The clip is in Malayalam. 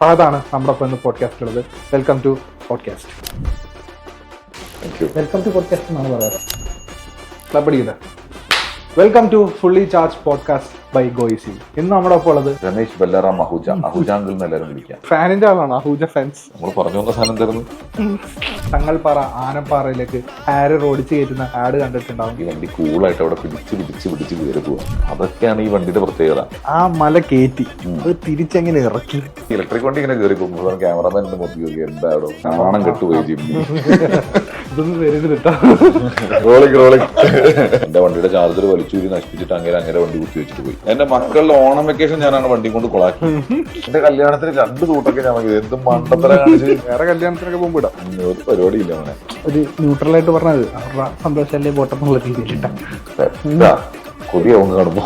അതാണ് നമ്മുടെ ഒപ്പം ഇന്ന് പോഡ്കാസ്റ്റ് ഉള്ളത്. Welcome to podcast. Welcome to podcast എന്നാണ് പറയാറ്. ക്ലബ് അടിക്കുന്നത്. Welcome to fully charge podcast by ഗോയിസി. ഇന്ന് നമ്മുടെ ഒപ്പം ഉള്ളത് രമേശ് ബെല്ലാറാം അഹൂജ. അഹൂജാങ്കിൽ എന്ന് എല്ലാവരും വിളിക്കാം. ഫാനിന്റെ ആളാണ് അഹൂജ ഫാൻസ്. നമ്മൾ പറഞ്ഞു വന്ന സാധനം തരുന്നു. തങ്ങൾപ്പാറ ആനപ്പാറയിലേക്ക് ഹാരർ ഓടിച്ച് കയറ്റുന്ന ആഡ് കണ്ടിട്ടുണ്ടാവും. ഈ വണ്ടി കൂളായിട്ട് അവിടെ പിടിച്ച് കയറി പോവാ. അതൊക്കെയാണ് ഈ വണ്ടിയുടെ പ്രത്യേകത. ആ മല കയറ്റി അത് തിരിച്ചെങ്ങനെ ഇറക്കി. ഇലക്ട്രിക് വണ്ടി ഇങ്ങനെ കയറി പോകുമ്പോൾ ക്യാമറമാൻ മൊത്തം കയറി എന്താണോ നാണം കെട്ടുപോയി ജിമ്മി. ഇതൊന്നും വരുന്നത് കിട്ടാ. റോളിങ് എന്റെ വണ്ടിയുടെ ചാർജർ വലിച്ചൂരി നശിപ്പിച്ചിട്ട് അങ്ങനെ വണ്ടി കുത്തി വെച്ചിട്ട് പോയി. എന്റെ മക്കളുടെ ഓണം വെക്കേഷൻ ഞാനാണ് വണ്ടി കൊണ്ട് കൊളാക്കി. എന്റെ കല്യാണത്തിന് 2 സൂട്ടൊക്കെ ഞാൻ വാങ്ങിയത്. എന്ത് മണ്ടത്തരം കാണിച്ച്. വേറെ കല്യാണത്തിനൊക്കെ പോകുമ്പോ ഇടാം. ഒരു പരിപാടിയില്ല അവനെ. ഒരു ന്യൂട്രലായിട്ട് പറഞ്ഞത് അവരുടെ സന്തോഷമല്ലേ പോട്ടെന്നുള്ള രീതിയിലിട്ടാ കൊതിയാവും കാണുമ്പോ.